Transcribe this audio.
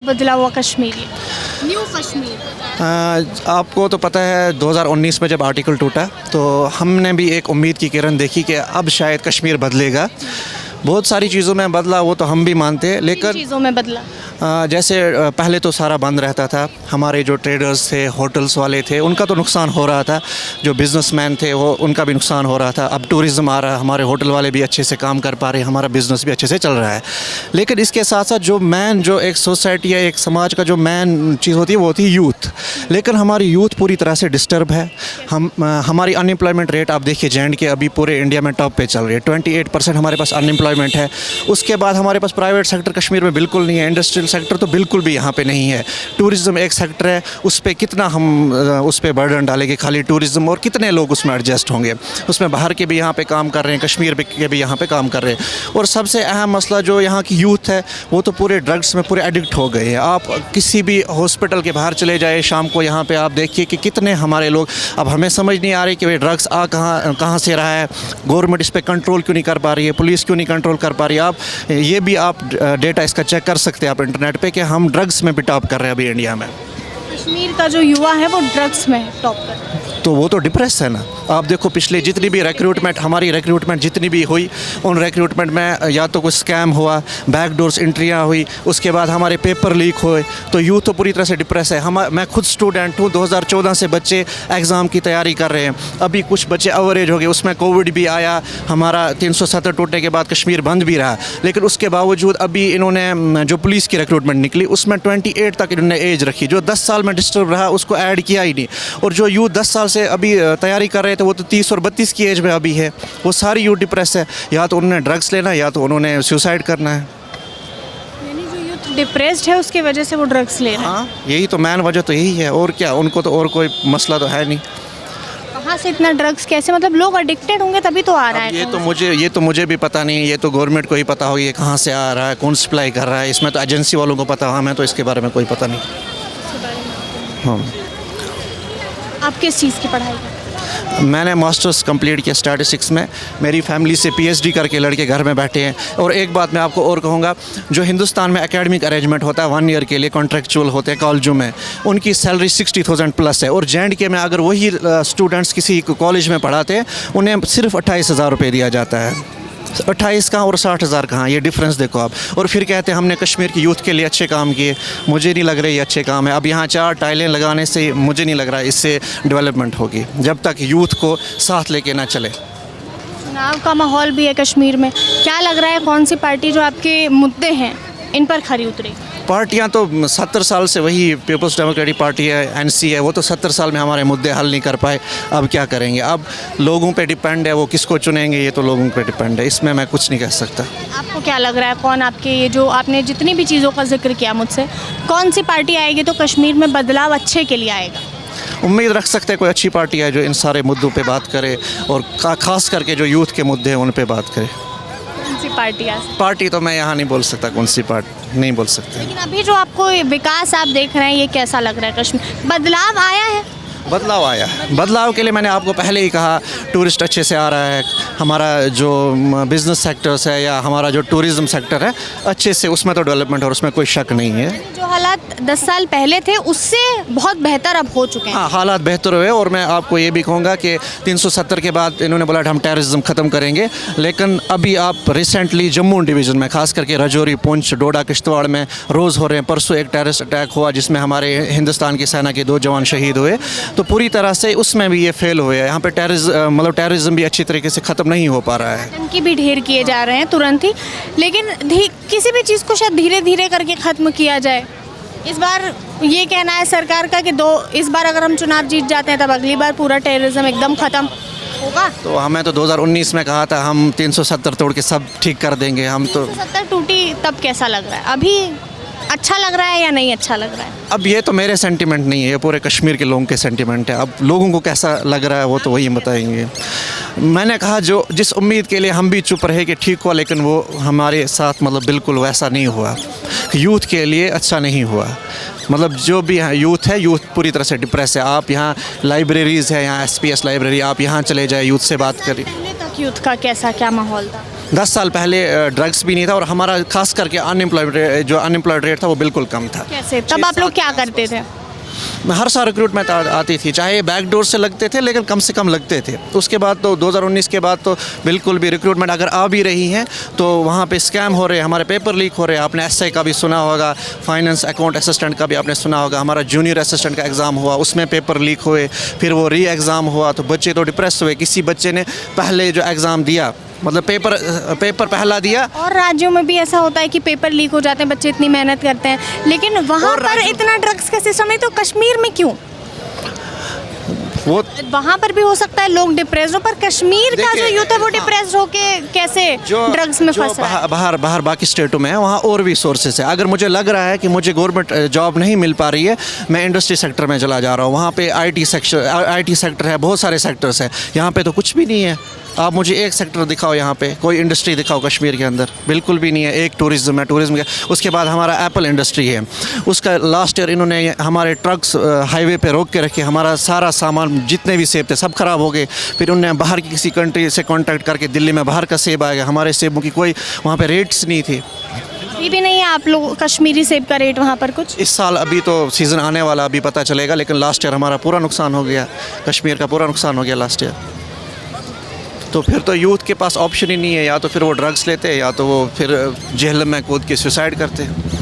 बदला हुआ कश्मीर, न्यू कश्मीर। आपको तो पता है 2019 में जब आर्टिकल टूटा तो हमने भी एक उम्मीद की किरण देखी कि अब शायद कश्मीर बदलेगा। बहुत सारी चीज़ों में बदला, वो तो हम भी मानते हैं, लेकिन चीज़ों में बदला। जैसे पहले तो सारा बंद रहता था। हमारे जो ट्रेडर्स थे, होटल्स वाले थे, उनका तो नुकसान हो रहा था। जो बिज़नेसमैन थे वो उनका भी नुकसान हो रहा था। अब टूरिज़्म आ रहा है, हमारे होटल वाले भी अच्छे से काम कर पा रहे हैं, हमारा बिज़नेस भी अच्छे से चल रहा है। लेकिन इसके साथ साथ जो एक सोसाइटी या एक समाज का जो मेन चीज़ होती है वो होती है यूथ। लेकिन हमारी यूथ पूरी तरह से डिस्टर्ब है। हमारी अनएम्प्लॉयमेंट रेट आप देखिए, J&K अभी पूरे इंडिया में टॉप पे चल रही है। 28% हमारे पास अनएम्प्लॉयमेंट है। उसके बाद हमारे पास प्राइवेट सेक्टर कश्मीर में बिल्कुल नहीं है। इंडस्ट्रियल सेक्टर तो बिल्कुल भी यहाँ पे नहीं है। टूरिज़्म एक सेक्टर है, उस पर कितना हम उस पर बर्डन डालेंगे खाली टूरिज़्म, और कितने लोग उसमें एडजस्ट होंगे। उसमें बाहर के भी यहाँ पे काम कर रहे हैं, कश्मीर के भी यहाँ पे काम कर रहे हैं। और सबसे अहम मसला जो यहाँ की यूथ है वो तो पूरे ड्रग्स में पूरे एडिक्ट हो गए हैं। आप किसी भी हॉस्पिटल के बाहर चले जाए शाम को, यहाँ पर आप देखिए कि कितने हमारे लोग, अब हमें समझ नहीं आ रही कि भाई ड्रग्स कहाँ से रहा है। गवर्नमेंट इस पर कंट्रोल क्यों नहीं कर पा रही है, पुलिस क्यों नहीं कंट्रोल कर पा रही है। आप ये भी आप डेटा इसका चेक कर सकते हैं आप इंटरनेट पे कि हम ड्रग्स में भी टॉप कर रहे हैं अभी इंडिया में। कश्मीर का जो युवा है वो ड्रग्स में टॉप कर रहा है। तो वो तो डिप्रेस है ना। आप देखो पिछले जितनी भी रिक्रूटमेंट, हमारी रिक्रूटमेंट जितनी भी हुई, उन रिक्रूटमेंट में या तो कुछ स्कैम हुआ, बैकडोर्स एंट्रियाँ हुई, उसके बाद हमारे पेपर लीक हुए, तो यूथ तो पूरी तरह से डिप्रेस है। मैं खुद स्टूडेंट हूँ, 2014 से बच्चे एग्ज़ाम की तैयारी कर रहे हैं। अभी कुछ बच्चे एवरेज हो गए, उसमें कोविड भी आया, हमारा 370 टूटने के बाद कश्मीर बंद भी रहा। लेकिन उसके बावजूद अभी इन्होंने जो पुलिस की रिक्रूटमेंट निकली उसमें 28 तक इन्होंने एज रखी। जो 10 साल में डिस्टर्ब रहा उसको ऐड किया ही नहीं। और जो यूथ 10 साल से अभी तैयारी कर रहे थे वो तो 30 और 32 की एज में अभी है। वो सारी यूथ डिप्रेस है। या तो उन्होंने ड्रग्स लेना या तो उन्होंने सुसाइड करना है। यानी जो यूथ डिप्रेस्ड है उसकी वजह से वो ड्रग्स ले रहे हैं। हाँ, यही तो मेन वजह तो यही है। और क्या, उनको तो और कोई मसला तो है नहीं। कहाँ से इतना ड्रग्स, कैसे, मतलब लोग एडिक्टेड होंगे तभी तो आ रहा है। ये तो मुझे भी पता नहीं। ये तो गवर्नमेंट को ही पता होगी ये कहाँ से आ रहा है, कौन सप्लाई कर रहा है। इसमें तो एजेंसी वालों को पता, हमें तो इसके बारे में कोई पता नहीं। हाँ। आप किस चीज़ की पढ़ाई करते हैं? मैंने मास्टर्स कंप्लीट किया स्टैटिस्टिक्स में। मेरी फैमिली से PhD करके लड़के घर में बैठे हैं। और एक बात मैं आपको और कहूँगा, जो हिंदुस्तान में एकेडमिक अरेंजमेंट होता है 1 ईयर के लिए कॉन्ट्रेक्चुअल होते हैं कॉलेजों में, उनकी सैलरी 60,000 प्लस है। और J&K में अगर वही स्टूडेंट्स किसी कॉलेज में पढ़ाते हैं उन्हें सिर्फ 28,000 रुपये दिया जाता है। 28 कहाँ और 60,000 कहाँ, ये डिफरेंस देखो आप। और फिर कहते हैं हमने कश्मीर की यूथ के लिए अच्छे काम किए। मुझे नहीं लग रहा ये अच्छे काम है। अब यहाँ 4 टाइलें लगाने से मुझे नहीं लग रहा इससे डेवलपमेंट होगी, जब तक यूथ को साथ लेके ना चले। चुनाव का माहौल भी है कश्मीर में, क्या लग रहा है कौन सी पार्टी जो आपके मुद्दे हैं इन पर खरी उतरेगी? पार्टियां तो 70 साल से वही पीपल्स डेमोक्रेटिक पार्टी है, NC है, वो तो 70 साल में हमारे मुद्दे हल नहीं कर पाए। अब क्या करेंगे? अब लोगों पे डिपेंड है, वो किसको चुनेंगे ये तो लोगों पे डिपेंड है। इसमें मैं कुछ नहीं कह सकता। आपको क्या लग रहा है कौन आपके, ये जो आपने जितनी भी चीज़ों का जिक्र किया मुझसे, कौन सी पार्टी आएगी तो कश्मीर में बदलाव अच्छे के लिए आएगा? उम्मीद रख सकते हैं कोई अच्छी पार्टी है जो इन सारे मुद्दों पे बात करे और ख़ास करके जो यूथ के मुद्दे हैं उन पे बात करे। कौन सी पार्टी तो मैं यहाँ नहीं बोल सकता, कौन सी पार्टी नहीं बोल सकते। लेकिन अभी जो आपको विकास आप देख रहे हैं ये कैसा लग रहा है? कश्मीर बदलाव आया है? बदलाव आया है। बदलाव के लिए मैंने आपको पहले ही कहा, टूरिस्ट अच्छे से आ रहा है। हमारा जो बिज़नेस सेक्टर्स है या हमारा जो टूरिज़्म सेक्टर है अच्छे से, उसमें तो डेवलपमेंट और उसमें कोई शक नहीं है। जो हालात 10 साल पहले थे उससे बहुत बेहतर अब हो चुके हैं। हाँ, हालात बेहतर हुए। और मैं आपको ये भी कहूँगा कि 370 के बाद इन्होंने बोला हम टेररिज्म ख़त्म करेंगे, लेकिन अभी आप रिसेंटली जम्मू डिवीज़न में खास करके राजौरी, पुंछ, डोडा, किश्तवाड़ में रोज़ हो रहे हैं। परसों एक टेररिस्ट अटैक हुआ जिसमें हमारे हिंदुस्तान की सेना के 2 जवान शहीद हुए। तो पूरी तरह से उसमें भी ये फेल हुए हैं। यहाँ पे टेररिज्म भी अच्छी तरीके से ख़त्म नहीं हो पा रहा है। आतंकी भी ढेर किए जा रहे हैं तुरंत ही, लेकिन किसी भी चीज़ को शायद धीरे धीरे करके ख़त्म किया जाए। इस बार ये कहना है सरकार का कि इस बार अगर हम चुनाव जीत जाते हैं तब अगली बार पूरा टेररिज्म एकदम ख़त्म होगा। तो हमें तो 2019 में कहा था हम 370 तोड़ के सब ठीक कर देंगे। हम तो 370 टूटी तब कैसा लग रहा है? अभी अच्छा लग रहा है या नहीं अच्छा लग रहा है? अब ये तो मेरे सेंटिमेंट नहीं है, ये पूरे कश्मीर के लोगों के सेंटिमेंट है। अब लोगों को कैसा लग रहा है वो तो वही बताएंगे। मैंने कहा जो जिस उम्मीद के लिए हम भी चुप रहे कि ठीक हुआ, लेकिन वो हमारे साथ मतलब बिल्कुल वैसा नहीं हुआ। यूथ के लिए अच्छा नहीं हुआ। मतलब जो भी यहाँ यूथ है, यूथ पूरी तरह से डिप्रेस है। आप यहाँ लाइब्रेरीज़ है, यहाँ SPS लाइब्रेरी, आप यहाँ चले जाए, यूथ से बात करिए। पहले तक यूथ का कैसा क्या माहौल था? 10 साल पहले ड्रग्स भी नहीं था और हमारा खास करके अनएम्प्लॉयड रेट था वो बिल्कुल कम था। कैसे तब आप लोग क्या करते थे? हर साल रिक्रूटमेंट आती थी, चाहे बैक डोर से लगते थे लेकिन कम से कम लगते थे। उसके बाद तो 2019 के बाद तो बिल्कुल भी रिक्रूटमेंट अगर आ भी रही हैं तो वहाँ पे स्कैम हो रहे हैं, हमारे पेपर लीक हो रहे हैं। आपने एसआई का भी सुना होगा, फाइनेंस अकाउंट असिस्टेंट का भी आपने सुना होगा। हमारा जूनियर असिस्टेंट का एग्ज़ाम हुआ, उसमें पेपर लीक हुए, फिर वो री एग्ज़ाम हुआ तो बच्चे तो डिप्रेस हुए। किसी बच्चे ने पहले जो एग्ज़ाम दिया, मतलब पेपर पहला दिया। और राज्यों में भी ऐसा होता है कि पेपर लीक हो जाते हैं, बच्चे इतनी मेहनत करते हैं, लेकिन वहाँ पर इतना ड्रग्स का सिस्टम है, तो कश्मीर में क्यों? वो वहाँ पर भी हो सकता है लोग डिप्रेस हो, पर कश्मीर का जो यूथ है वो डिप्रेस होके कैसे ड्रग्स में फंस रहा है? बाहर बाकी स्टेटों में है, वहाँ और भी सोर्सेस है। अगर मुझे लग रहा है कि मुझे गवर्नमेंट जॉब नहीं मिल पा रही है, मैं इंडस्ट्री सेक्टर में चला जा रहा हूँ। वहाँ पे आईटी सेक्टर है, बहुत सारे सेक्टर्स हैं। यहाँ पे तो कुछ भी नहीं है। आप मुझे एक सेक्टर दिखाओ, यहाँ पे कोई इंडस्ट्री दिखाओ कश्मीर के अंदर, बिल्कुल भी नहीं है। एक टूरिज़्म है, टूरिज़्म के उसके बाद हमारा एप्पल इंडस्ट्री है, उसका लास्ट ईयर इन्होंने हमारे ट्रक्स हाईवे पे रोक के रखे, हमारा सारा सामान जितने भी सेब थे सब ख़राब हो गए। फिर उन्होंने बाहर की किसी कंट्री से कांटेक्ट करके दिल्ली में बाहर का सेब आएगा, हमारे सेबों की कोई वहाँ पे रेट्स नहीं थे। अभी भी नहीं है आप लोग कश्मीरी सेब का रेट वहाँ पर कुछ? इस साल अभी तो सीज़न आने वाला, अभी पता चलेगा, लेकिन लास्ट ईयर हमारा पूरा नुकसान हो गया, कश्मीर का पूरा नुकसान हो गया लास्ट ईयर। तो फिर तो यूथ के पास ऑप्शन ही नहीं है, या तो फिर वो ड्रग्स लेते हैं या तो वो फिर जेल में कूद के सुसाइड करते हैं।